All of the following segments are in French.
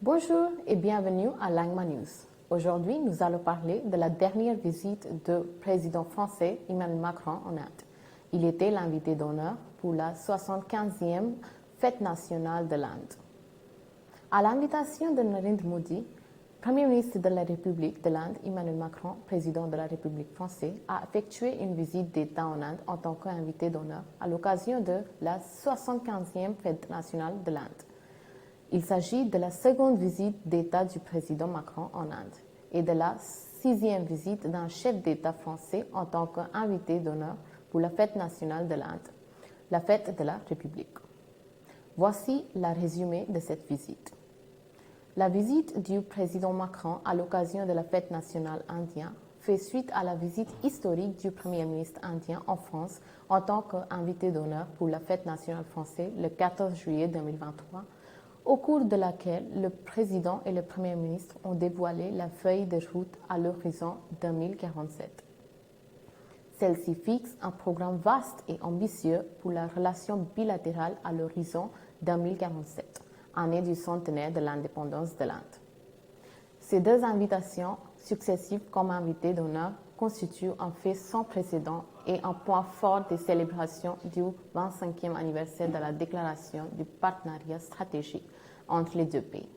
Bonjour et bienvenue à Langma News. Aujourd'hui, nous allons parler de la dernière visite du président français Emmanuel Macron en Inde. Il était l'invité d'honneur pour la 75e fête nationale de l'Inde. À l'invitation de Narendra Modi, Premier ministre de la République de l'Inde, Emmanuel Macron, président de la République française, a effectué une visite d'État en Inde en tant qu'invité d'honneur à l'occasion de la 75e fête nationale de l'Inde. Il s'agit de la seconde visite d'État du président Macron en Inde et de la 6e visite d'un chef d'État français en tant qu'invité d'honneur pour la fête nationale de l'Inde, la fête de la République. Voici le résumé de cette visite. La visite du président Macron à l'occasion de la fête nationale indienne fait suite à la visite historique du Premier ministre indien en France en tant qu'invité d'honneur pour la fête nationale française le 14 juillet 2023, au cours de laquelle le président et le Premier ministre ont dévoilé la feuille de route à l'horizon 2047. Celle-ci fixe un programme vaste et ambitieux pour la relation bilatérale à l'horizon 2047, année du centenaire de l'indépendance de l'Inde. Ces deux invitations successives comme invités d'honneur constituent un fait sans précédent et un point fort des célébrations du 25e anniversaire de la déclaration du partenariat stratégique entre les deux pays.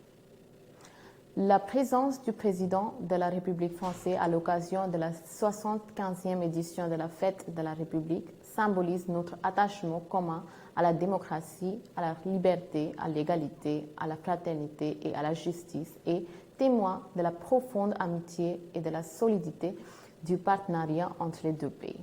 La présence du président de la République française à l'occasion de la 75e édition de la Fête de la République symbolise notre attachement commun à la démocratie, à la liberté, à l'égalité, à la fraternité et à la justice et témoin de la profonde amitié et de la solidité du partenariat entre les deux pays.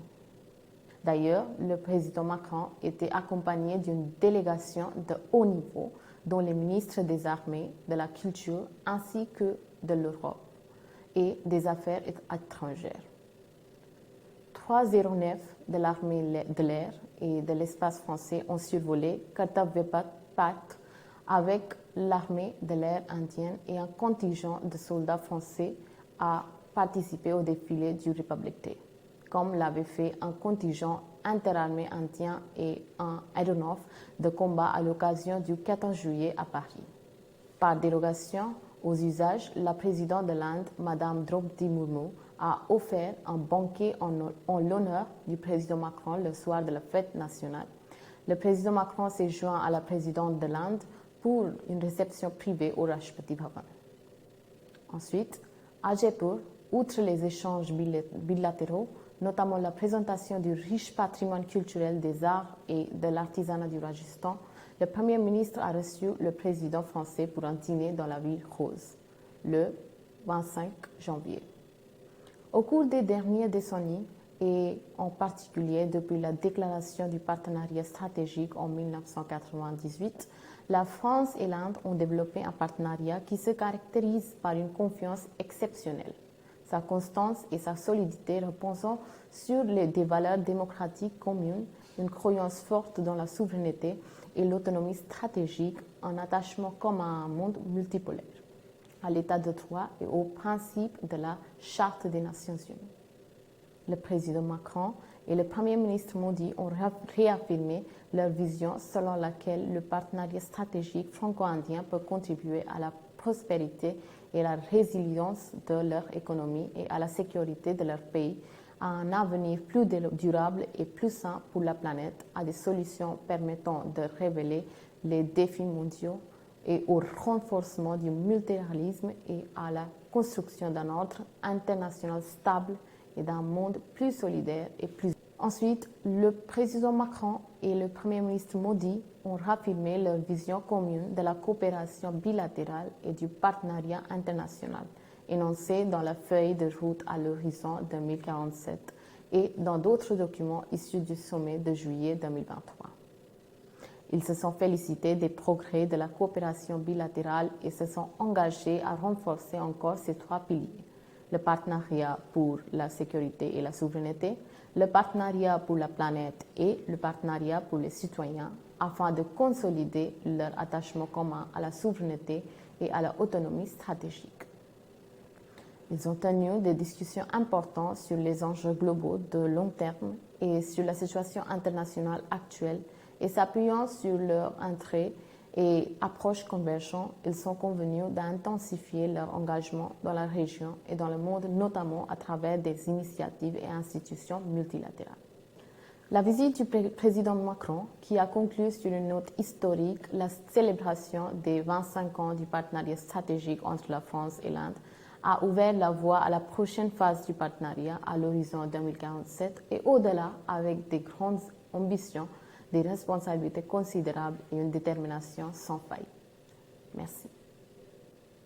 D'ailleurs, le président Macron était accompagné d'une délégation de haut niveau dont les ministres des Armées, de la Culture ainsi que de l'Europe et des Affaires étrangères. 3 aéronefs de l'armée de l'air et de l'espace français ont survolé Kartavya Path avec l'armée de l'air indienne et un contingent de soldats français a participé au défilé du Republic Day, comme l'avait fait un contingent interarmé indien et un aéronef de combat à l'occasion du 14 juillet à Paris. Par dérogation aux usages, la présidente de l'Inde, Mme Draupadi Murmu, a offert un banquet en l'honneur du président Macron le soir de la fête nationale. Le président Macron s'est joint à la présidente de l'Inde pour une réception privée au Rashtrapati Bhavan. Ensuite, à Jaipur, outre les échanges bilatéraux, notamment la présentation du riche patrimoine culturel des arts et de l'artisanat du Rajasthan, le Premier ministre a reçu le président français pour un dîner dans la ville rose, le 25 janvier. Au cours des dernières décennies, et en particulier depuis la déclaration du partenariat stratégique en 1998, la France et l'Inde ont développé un partenariat qui se caractérise par une confiance exceptionnelle. Sa constance et sa solidité reposant sur des valeurs démocratiques communes, une croyance forte dans la souveraineté et l'autonomie stratégique, un attachement commun à un monde multipolaire, à l'état de droit et aux principes de la Charte des Nations Unies. Le président Macron et le Premier ministre Modi ont réaffirmé leur vision selon laquelle le partenariat stratégique franco-indien peut contribuer à la prospérité et la résilience de leur économie et à la sécurité de leur pays, à un avenir plus durable et plus sain pour la planète, à des solutions permettant de révéler les défis mondiaux et au renforcement du multilatéralisme et à la construction d'un ordre international stable et d'un monde plus solidaire et plus... Ensuite, le président Macron et le Premier ministre Modi ont raffirmé leur vision commune de la coopération bilatérale et du partenariat international, énoncée dans la feuille de route à l'horizon 2047 et dans d'autres documents issus du sommet de juillet 2023. Ils se sont félicités des progrès de la coopération bilatérale et se sont engagés à renforcer encore ces 3 piliers: le partenariat pour la sécurité et la souveraineté, le partenariat pour la planète et le partenariat pour les citoyens, afin de consolider leur attachement commun à la souveraineté et à l'autonomie stratégique. Ils ont tenu des discussions importantes sur les enjeux globaux de long terme et sur la situation internationale actuelle et s'appuyant sur leur intérêt et approche convergente, ils sont convenus d'intensifier leur engagement dans la région et dans le monde, notamment à travers des initiatives et institutions multilatérales. La visite du président Macron, qui a conclu sur une note historique la célébration des 25 ans du partenariat stratégique entre la France et l'Inde, a ouvert la voie à la prochaine phase du partenariat à l'horizon 2047 et au-delà avec des grandes ambitions, des responsabilités considérables et une détermination sans faille. Merci.